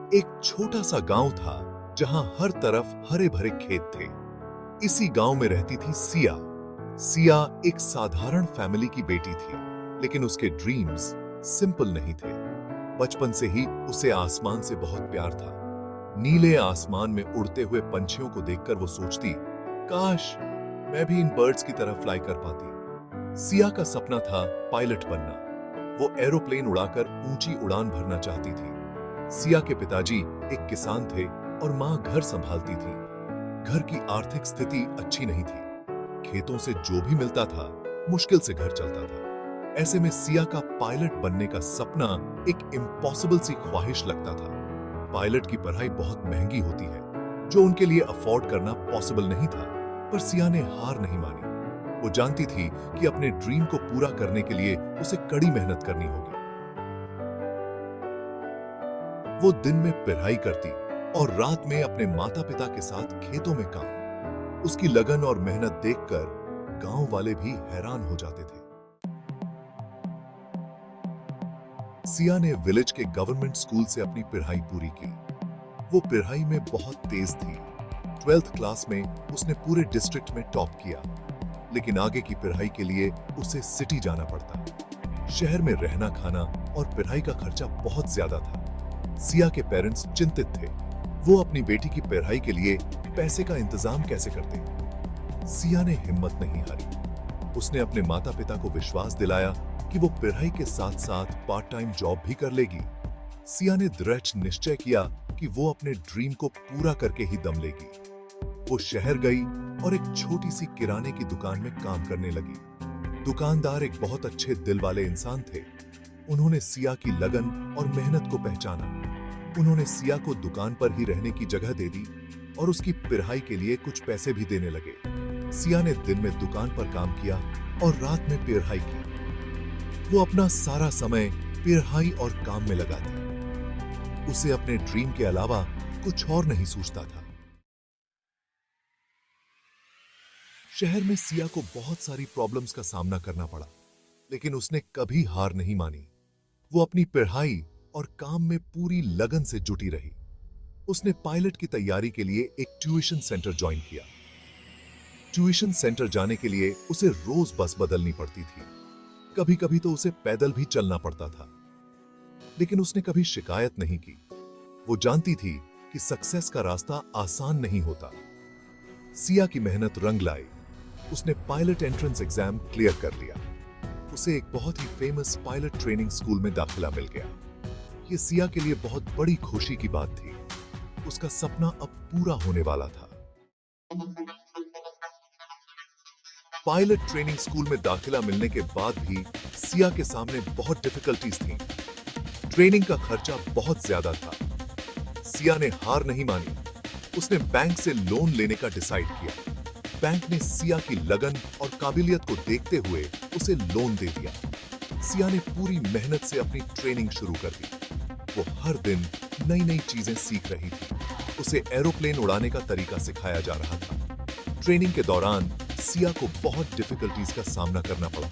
एक छोटा सा गांव था जहां हर तरफ हरे भरे खेत थे। इसी गांव में रहती थी सिया। सिया एक साधारण फैमिली की बेटी थी, लेकिन उसके ड्रीम्स सिंपल नहीं थे। बचपन से ही उसे आसमान से बहुत प्यार था। नीले आसमान में उड़ते हुए पंछियों को देखकर वो सोचती, काश मैं भी इन बर्ड्स की तरह फ्लाई कर पाती। सिया का सपना था पायलट बनना। वो एरोप्लेन उड़ाकर ऊंची उड़ान भरना चाहती थी। सिया के पिताजी एक किसान थे और मां घर संभालती थी। घर की आर्थिक स्थिति अच्छी नहीं थी। खेतों से जो भी मिलता था, मुश्किल से घर चलता था। ऐसे में सिया का पायलट बनने का सपना एक इम्पॉसिबल सी ख्वाहिश लगता था। पायलट की पढ़ाई बहुत महंगी होती है, जो उनके लिए अफोर्ड करना पॉसिबल नहीं था। पर सिया ने हार नहीं मानी। वो जानती थी कि अपने ड्रीम को पूरा करने के लिए उसे कड़ी मेहनत करनी होगी। वो दिन में पढ़ाई करती और रात में अपने माता पिता के साथ खेतों में काम। उसकी लगन और मेहनत देखकर गांव वाले भी हैरान हो जाते थे। सिया ने विलेज के गवर्नमेंट स्कूल से अपनी पढ़ाई पूरी की। वो पढ़ाई में बहुत तेज थी। 12th क्लास में उसने पूरे डिस्ट्रिक्ट में टॉप किया। लेकिन आगे की पढ़ाई के लिए उसे सिटी जाना पड़ता। शहर में रहना, खाना और पढ़ाई का खर्चा बहुत ज्यादा था। सिया के पेरेंट्स चिंतित थे। वो अपनी बेटी की पढ़ाई के लिए पैसे का इंतजाम कैसे करते। सिया ने हिम्मत नहीं हारी। उसने अपने माता पिता को विश्वास दिलाया कि वो पढ़ाई के साथ साथ पार्ट टाइम जॉब भी कर लेगी। सिया ने दृढ़ निश्चय किया कि वो अपने ड्रीम को पूरा करके ही दम लेगी। वो शहर गई और एक छोटी सी किराने की दुकान में काम करने लगी। दुकानदार एक बहुत अच्छे दिल वाले इंसान थे। उन्होंने सिया की लगन और मेहनत को पहचाना। उन्होंने सिया को दुकान पर ही रहने की जगह दे दी और उसकी पढ़ाई के लिए कुछ पैसे भी देने लगे। सिया ने दिन में दुकान पर काम किया और रात में पढ़ाई की। वो अपना सारा समय पढ़ाई और काम में लगा दी। उसे अपने ड्रीम के अलावा कुछ और नहीं सोचता था। शहर में सिया को बहुत सारी प्रॉब्लम्स का सामना करना पड़ा, लेकिन उसने कभी हार नहीं मानी। वो अपनी पढ़ाई और काम में पूरी लगन से जुटी रही। उसने पायलट की तैयारी के लिए एक ट्यूशन सेंटर ज्वाइन किया। ट्यूशन सेंटर जाने के लिए उसे रोज बस बदलनी पड़ती थी। कभी कभी तो उसे पैदल भी चलना पड़ता था। लेकिन उसने कभी शिकायत नहीं की। वो जानती थी कि सक्सेस का रास्ता आसान नहीं होता। सिया की मेहनत रंग लाई। उसने पायलट एंट्रेंस एग्जाम क्लियर कर लिया। उसे एक बहुत ही फेमस पायलट ट्रेनिंग स्कूल में दाखिला मिल गया। ये सिया के लिए बहुत बड़ी खुशी की बात थी। उसका सपना अब पूरा होने वाला था। पायलट ट्रेनिंग स्कूल में दाखिला मिलने के बाद भी सिया के सामने बहुत डिफिकल्टीज थीं। ट्रेनिंग का खर्चा बहुत ज्यादा था। सिया ने हार नहीं मानी। उसने बैंक से लोन लेने का डिसाइड किया। बैंक ने सिया की लगन और काबिलियत को देखते हुए उसे लोन दे दिया। सिया ने पूरी मेहनत से अपनी ट्रेनिंग शुरू कर दी। वो हर दिन नई नई चीजें सीख रही थी। उसे एरोप्लेन उड़ाने का तरीका सिखाया जा रहा था। ट्रेनिंग के दौरान सिया को बहुत डिफिकल्टीज का सामना करना पड़ा,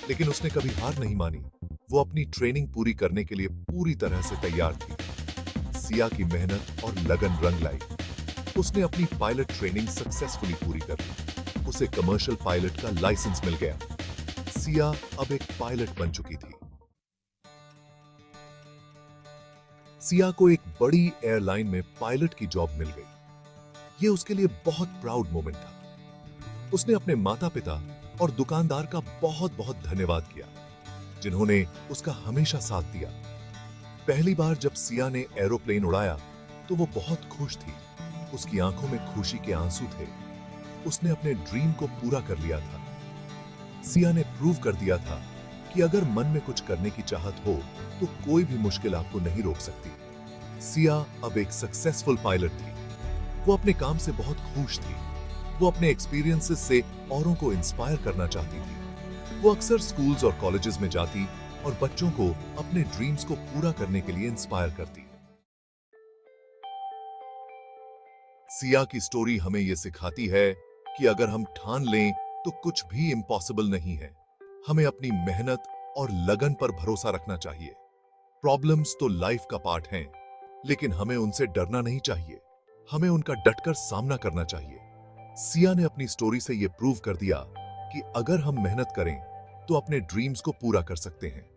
लेकिन उसने कभी हार नहीं मानी। वो अपनी ट्रेनिंग पूरी करने के लिए पूरी तरह से तैयार थी। सिया की मेहनत और लगन रंग लाई। उसने अपनी पायलट ट्रेनिंग सक्सेसफुली पूरी कर ली। उसे कमर्शियल पायलट का लाइसेंस मिल गया। सिया अब एक पायलट बन चुकी थी। सिया को एक बड़ी एयरलाइन में पायलट की जॉब मिल गई। यह उसके लिए बहुत प्राउड मोमेंट था। उसने अपने माता पिता और दुकानदार का बहुत बहुत धन्यवाद किया, जिन्होंने उसका हमेशा साथ दिया। पहली बार जब सिया ने एरोप्लेन उड़ाया तो वो बहुत खुश थी। उसकी आंखों में खुशी के आंसू थे। उसने अपने ड्रीम को पूरा कर लिया था। सिया ने प्रूव कर दिया था कि अगर मन में कुछ करने की चाहत हो तो कोई भी मुश्किल आपको नहीं रोक सकती। सिया अब एक सक्सेसफुल पायलट थी। वो अपने काम से बहुत खुश थी। वो अपने एक्सपीरियंसेस से औरों को इंस्पायर करना चाहती थी। वो अक्सर स्कूल्स और कॉलेजेस में जाती और बच्चों को अपने ड्रीम्स को पूरा करने के लिए इंस्पायर करती। सिया की स्टोरी हमें यह सिखाती है कि अगर हम ठान लें तो कुछ भी इम्पॉसिबल नहीं है। हमें अपनी मेहनत और लगन पर भरोसा रखना चाहिए। प्रॉब्लम्स तो लाइफ का पार्ट हैं, लेकिन हमें उनसे डरना नहीं चाहिए, हमें उनका डटकर सामना करना चाहिए। सिया ने अपनी स्टोरी से यह प्रूव कर दिया कि अगर हम मेहनत करें तो अपने ड्रीम्स को पूरा कर सकते हैं।